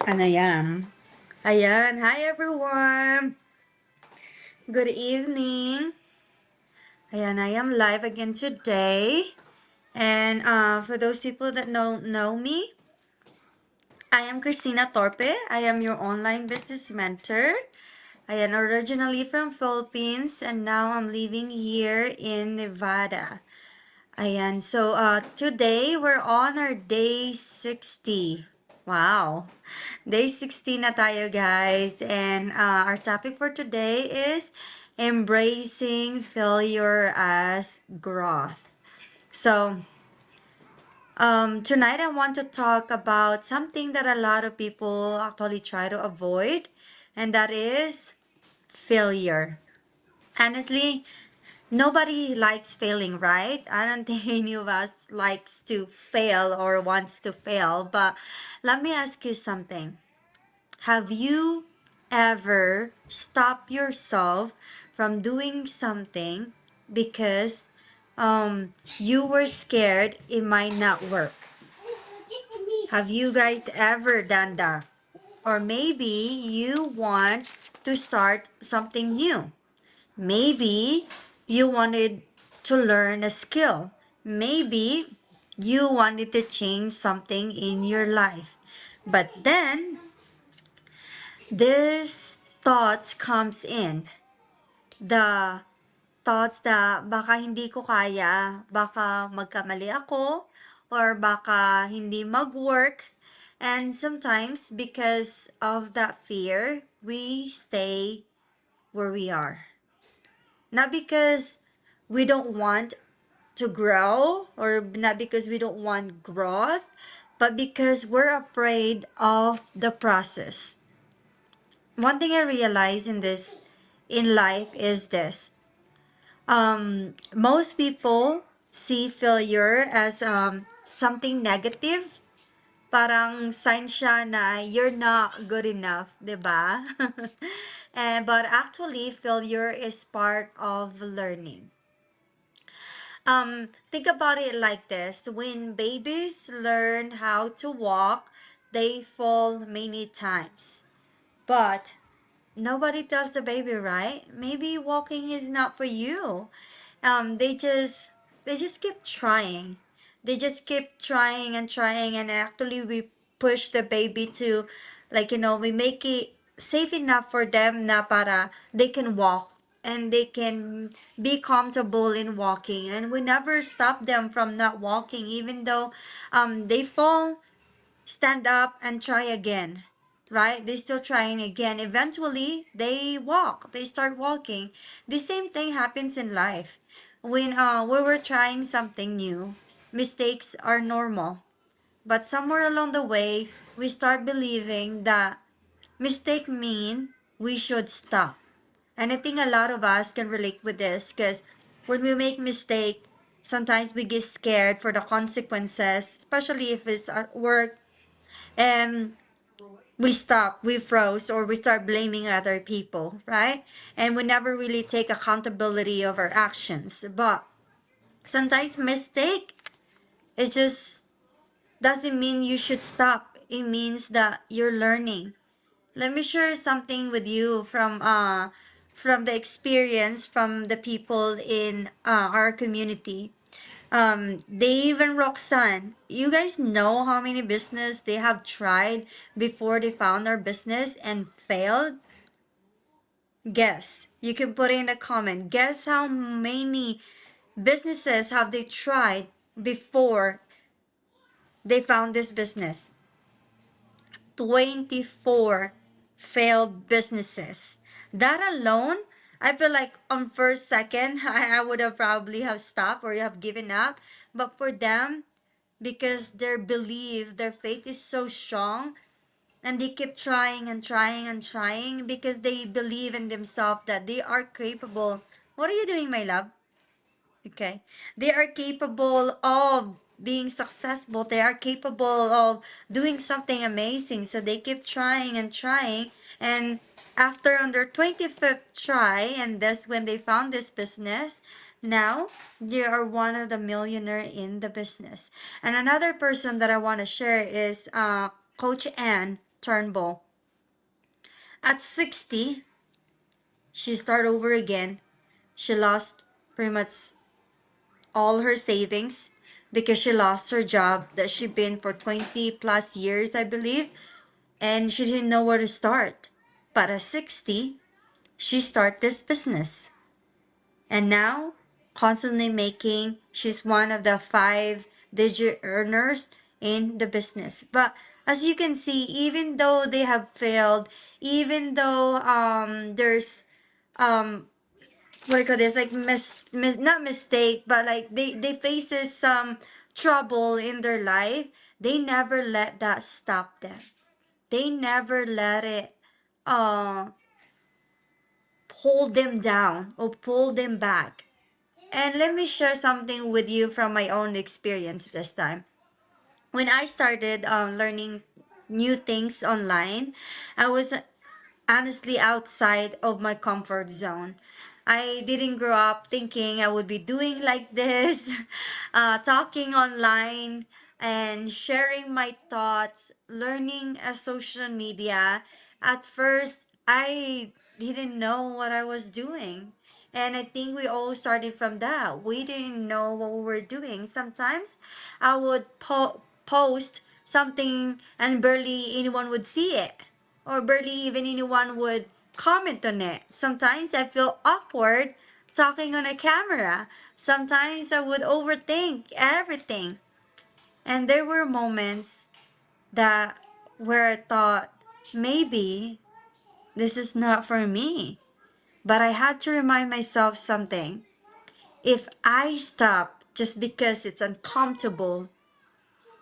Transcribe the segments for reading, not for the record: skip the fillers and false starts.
Ano yan? Ayan. Hi, everyone. Good evening. Ayan, I am live again today. And for those people that know me, I am Christina Torpe. I am your online business mentor. I am originally from Philippines and now I'm living here in Nevada. Ayan, so today we're on our day 60. Wow. Day 60 na tayo guys. And our topic for today is embracing failure as growth. So tonight I want to talk about something that a lot of people actually try to avoid, and that is failure. Honestly, nobody likes failing, right? I don't think any of us likes to fail or wants to fail. But let me ask you something. Have you ever stopped yourself from doing something because you were scared it might not work? Have you guys ever done that? Or maybe you want to start something new. Maybe you wanted to learn a skill. Maybe you wanted to change something in your life. But then this thoughts comes in. The thoughts that baka hindi ko kaya, baka magkamali ako, or baka hindi mag-work. And sometimes because of that fear, we stay where we are. Not because we don't want to grow or not because we don't want growth, but because we're afraid of the process. One thing I realize in life is this. Most people see failure as something negative. Parang sign siya na you're not good enough, 'di ba? But actually failure is part of learning. Think about it like this. When babies learn how to walk, they fall many times. But nobody tells the baby, right? Maybe walking is not for you. They just keep trying. They just keep trying and trying, and actually we push the baby to, like, we make it safe enough for them na para they can walk and they can be comfortable in walking, and we never stop them from not walking even though they fall, stand up and try again, right? They still trying again. Eventually they walk, they start walking. The same thing happens in life. When we were trying something new, mistakes are normal, but somewhere along the way we start believing that mistake mean we should stop. And I think a lot of us can relate with this because when we make mistake, sometimes we get scared for the consequences, especially if it's at work, and we stop, we froze, or we start blaming other people, right? And we never really take accountability of our actions. But sometimes mistake, it just doesn't mean you should stop. It means that you're learning. Let me share something with you from the experience from the people in our community. Dave and Roxanne, you guys know how many business they have tried before they found our business and failed? Guess. You can put in a comment. Guess how many businesses have they tried before they found this business? 24 failed businesses. That alone, I feel like on first second, I would have probably have stopped or have given up. But for them, because their belief, their faith is so strong, and they keep trying and trying and trying because they believe in themselves that they are capable. What are you doing, my love? Okay. They are capable of being successful. They are capable of doing something amazing. So they keep trying and trying. And after on their 25th try, and that's when they found this business, now they are one of the millionaire in the business. And another person that I want to share is Coach Ann Turnbull. At 60, she started over again. She lost pretty much all her savings because she lost her job that she'd been for 20 plus years, I believe, and she didn't know where to start. But at 60, she started this business. And now, constantly making, she's one of the 5-digit earners in the business. But as you can see, even though they have failed, even though there's um what do you call this, like not mistake, but like they faces some trouble in their life, they never let that stop them. They never let it uh hold them down or pull them back. And let me share something with you from my own experience this time. When I started learning new things online, I was honestly outside of my comfort zone. I didn't grow up thinking I would be doing like this, talking online and sharing my thoughts, learning social media. At first, I didn't know what I was doing. And I think we all started from that. We didn't know what we were doing. Sometimes I would post something and barely anyone would see it, or barely even anyone would comment on it. Sometimes I feel awkward talking on a camera. Sometimes I would overthink everything. And there were moments that where I thought maybe this is not for me. But I had to remind myself something. If I stop just because it's uncomfortable,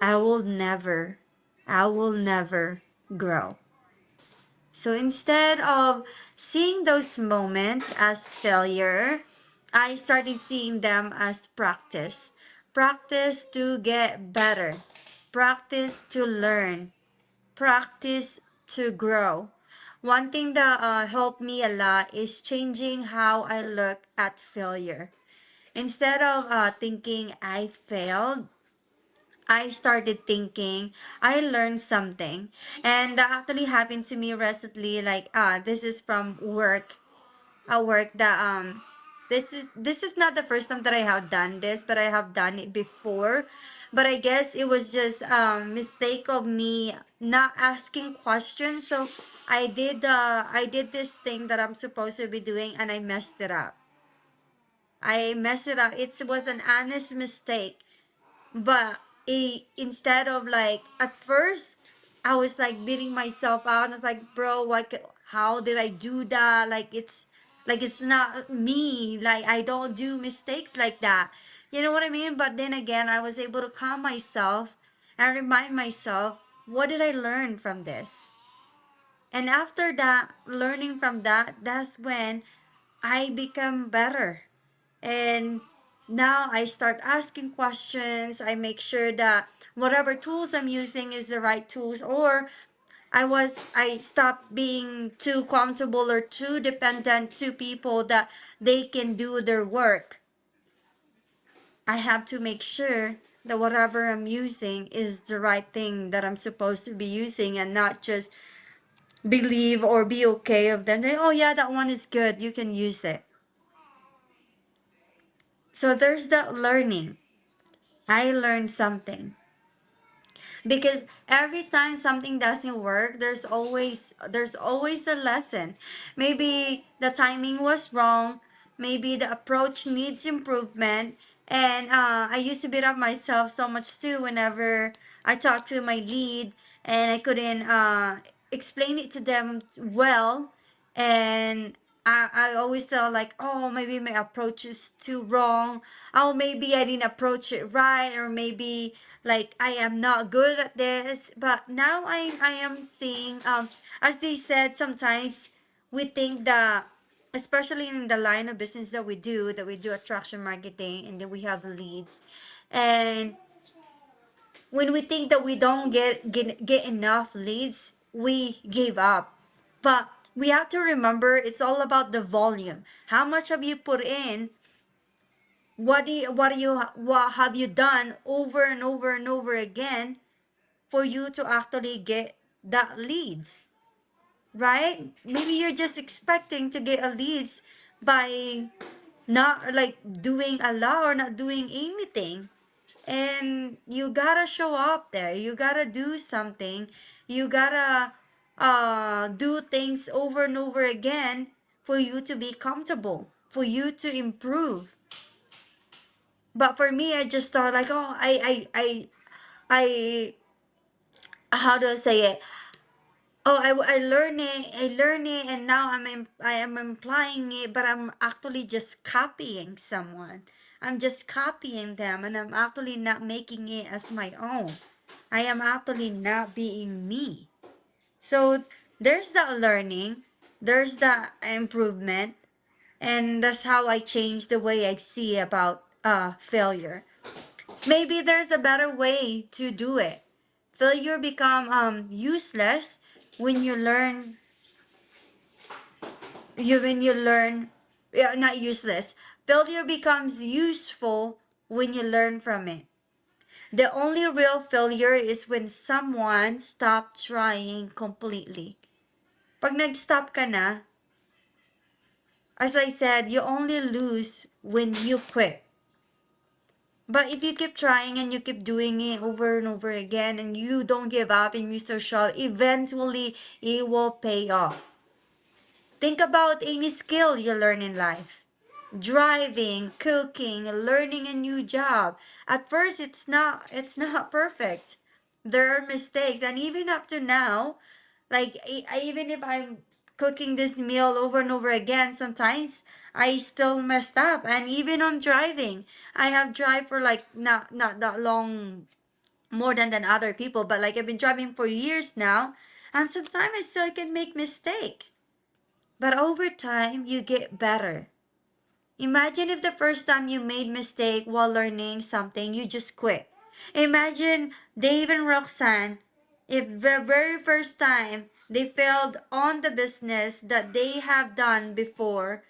I will never, I will never grow. So instead of seeing those moments as failure, I started seeing them as practice. Practice to get better. Practice to learn. Practice to grow. One thing that helped me a lot is changing how I look at failure. Instead of thinking I failed, I started thinking I learned something. And that actually happened to me recently. Like this is from work. A work that this is not the first time that I have done this, but I have done it before. But I guess it was just mistake of me not asking questions. So I did this thing that I'm supposed to be doing and I messed it up. I messed it up. It was an honest mistake. But instead of like at first, I was like beating myself out. I was like, bro, how did I do that? Like it's not me. Like I don't do mistakes like that. You know what I mean? But then again, I was able to calm myself and remind myself, what did I learn from this? And after that, learning from that, that's when I become better. And now I start asking questions. I make sure that whatever tools I'm using is the right tools, or I stopped being too comfortable or too dependent to people that they can do their work. I have to make sure that whatever I'm using is the right thing that I'm supposed to be using, and not just believe or be okay of them saying, oh yeah, that one is good, you can use it. So there's that learning. I learned something. Because every time something doesn't work, there's always a lesson. Maybe the timing was wrong, maybe the approach needs improvement. And I used to beat up myself so much too whenever I talked to my lead and I couldn't explain it to them well. And I always felt like, oh, maybe my approach is too wrong. Oh, maybe I didn't approach it right, or maybe like I am not good at this. But now I am seeing as they said, sometimes we think that, especially in the line of business that we do attraction marketing, and then we have leads. And when we think that we don't get enough leads, we give up. But we have to remember, it's all about the volume. How much have you put in? What have you done over and over and over again for you to actually get that leads, right? Maybe you're just expecting to get a leads by not like doing a lot or not doing anything. And you gotta show up there. You gotta do something. You gotta do things over and over again for you to be comfortable, for you to improve. But for me, I just thought like, oh, I how do I say it? Oh, I learn it, and now I am implying it, but I'm actually just copying someone. I'm just copying them, and I'm actually not making it as my own. I am actually not being me. So there's that learning, there's that improvement, and that's how I change the way I see about failure. Maybe there's a better way to do it. Failure become useless when you learn when you learn, yeah, not useless. Failure becomes useful when you learn from it. The only real failure is when someone stopped trying completely. Pag nag-stop ka na, as I said, you only lose when you quit. But if you keep trying and you keep doing it over and over again and you don't give up and you still show, eventually it will pay off. Think about any skill you learn in life. Driving, cooking, learning a new job. At first it's not perfect. There are mistakes, and even up to now, like even if I'm cooking this meal over and over again, sometimes I still messed up. And even on driving, I have drive for like not that long more than other people, but like I've been driving for years now, and sometimes I still can make mistake. But over time, you get better. Imagine if the first time you made mistake while learning something, you just quit. Imagine Dave and Roxanne, if the very first time they failed on the business that they have done before,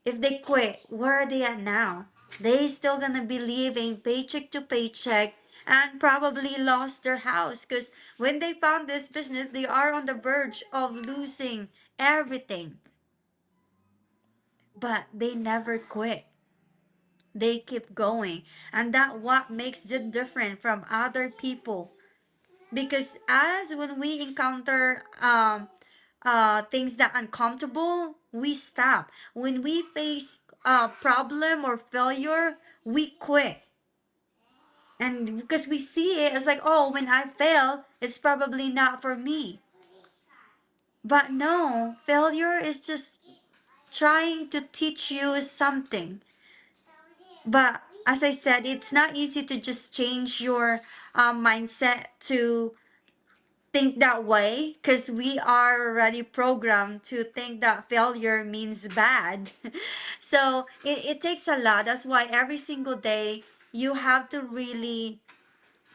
if they quit, where are they at now? They still gonna be living paycheck to paycheck and probably lost their house because when they found this business, they are on the verge of losing everything. But they never quit. They keep going. And that what makes them different from other people. Because as when we encounter things that uncomfortable, we stop. When we face a problem or failure, we quit. And because we see it as like, oh, when I fail, it's probably not for me. But no, failure is just trying to teach you something. But as I said, it's not easy to just change your mindset to think that way because we are already programmed to think that failure means bad. So it takes a lot. That's why every single day you have to really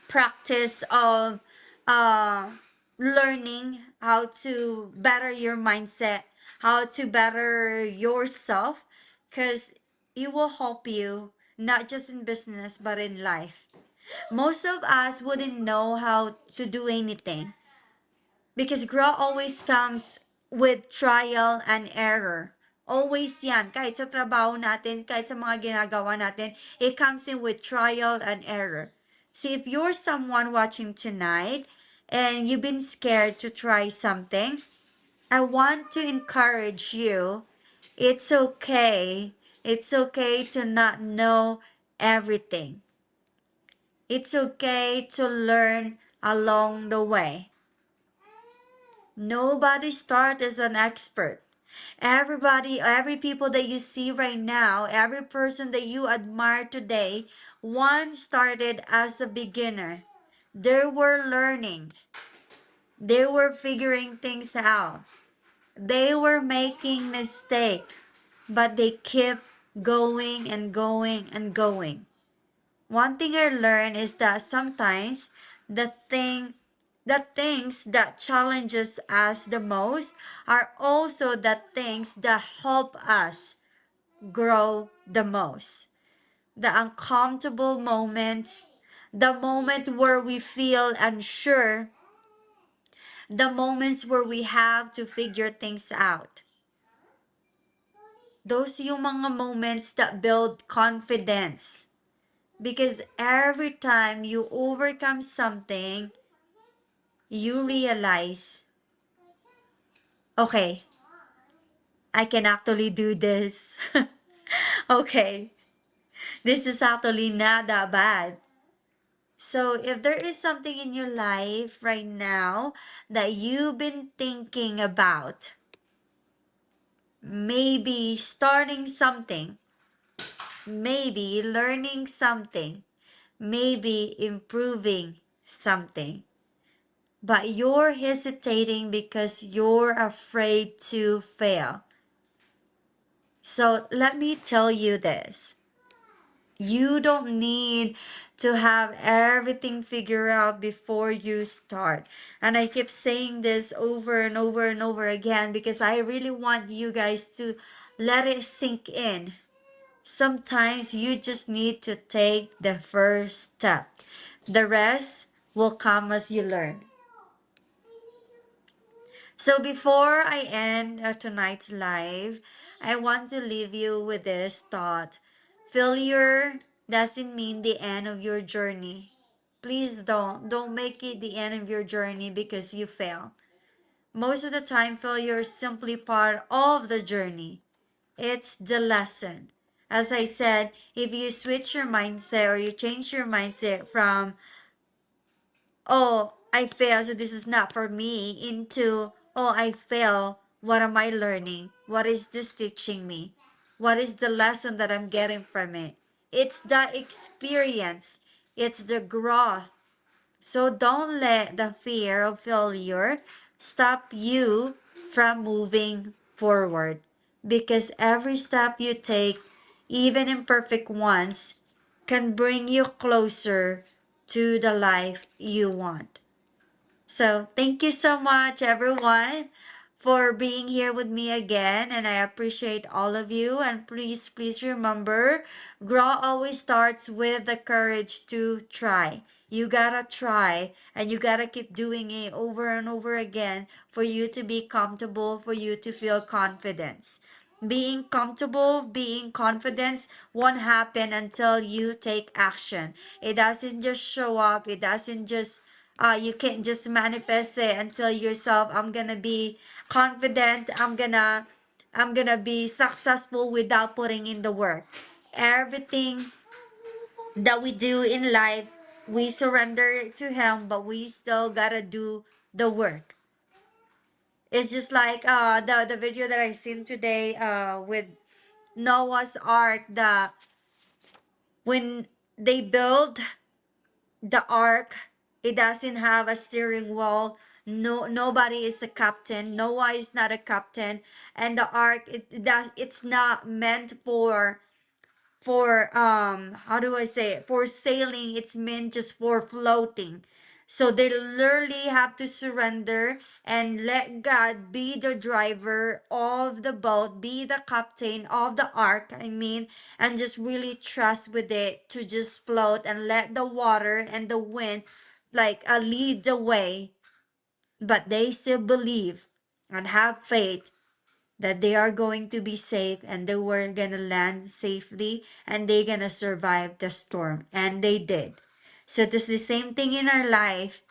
practice of uh, learning how to better your mindset, how to better yourself, because it will help you not just in business but in life. Most of us wouldn't know how to do anything because growth always comes with trial and error. Always yan. Kahit sa trabaho natin, kahit sa mga ginagawa natin, it comes in with trial and error. See, if you're someone watching tonight and you've been scared to try something, I want to encourage you. It's okay. It's okay to not know everything. It's okay to learn along the way. Nobody start as an expert. Everybody, every people that you see right now, every person that you admire today, one started as a beginner. They were learning. They were figuring things out. They were making mistakes, but they kept going and going and going. One thing I learned is that sometimes the things that challenges us the most are also the things that help us grow the most. The uncomfortable moments, the moment where we feel unsure, the moments where we have to figure things out. Those yung mga moments that build confidence. Because every time you overcome something, you realize, okay, I can actually do this. Okay, this is actually not that bad. So if there is something in your life right now that you've been thinking about, maybe starting something, maybe learning something, maybe improving something, but you're hesitating because you're afraid to fail. So let me tell you this. You don't need to have everything figured out before you start. And I keep saying this over and over and over again because I really want you guys to let it sink in. Sometimes you just need to take the first step. The rest will come as you learn. So before I end tonight's live, I want to leave you with this thought. Failure doesn't mean the end of your journey. Please don't make it the end of your journey because you fail. Most of the time, failure is simply part of the journey. It's the lesson. As I said, if you switch your mindset or you change your mindset from, oh, I failed, so this is not for me, into, oh, I fail, what am I learning? What is this teaching me? What is the lesson that I'm getting from it? It's the experience, it's the growth. So don't let the fear of failure stop you from moving forward. Because every step you take, even imperfect ones, can bring you closer to the life you want. So thank you so much, everyone, for being here with me again. And I appreciate all of you. And please remember, grow always starts with the courage to try. You gotta try and you gotta keep doing it over and over again for you to be comfortable, for you to feel confidence. Being comfortable, being confident won't happen until you take action. It doesn't just show up, it doesn't just you can't just manifest it and tell yourself I'm gonna be confident, I'm gonna be successful without putting in the work. Everything that we do in life, we surrender it to him, but we still gotta do the work. It's just like the video that I seen today with Noah's Ark, the when they build the ark, it doesn't have a steering wheel. Nobody is a captain. Noah is not a captain, and the ark, it's not meant for how do I say it, for sailing. It's meant just for floating. So they literally have to surrender and let God be the driver of the boat, be the captain of the ark, I mean, and just really trust with it to just float and let the water and the wind like lead the way. But they still believe and have faith that they are going to be safe and they were gonna land safely and they gonna survive the storm, and they did. So it's the same thing in our life.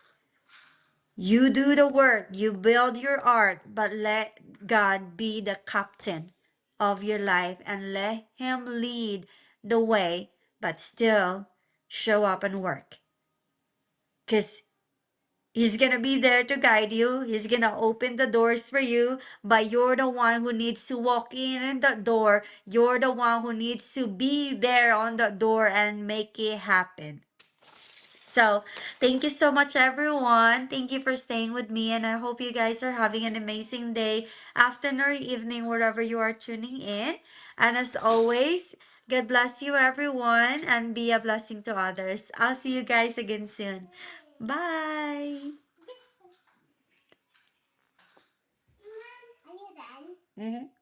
You do the work, you build your ark, but let God be the captain of your life and let him lead the way, but still show up and work, because he's gonna be there to guide you. He's gonna open the doors for you, but you're the one who needs to walk in the door. You're the one who needs to be there on the door and make it happen. So, thank you so much, everyone. Thank you for staying with me, and I hope you guys are having an amazing day, afternoon, or evening, wherever you are tuning in. And as always, God bless you, everyone, and be a blessing to others. I'll see you guys again soon. Bye. Mhm.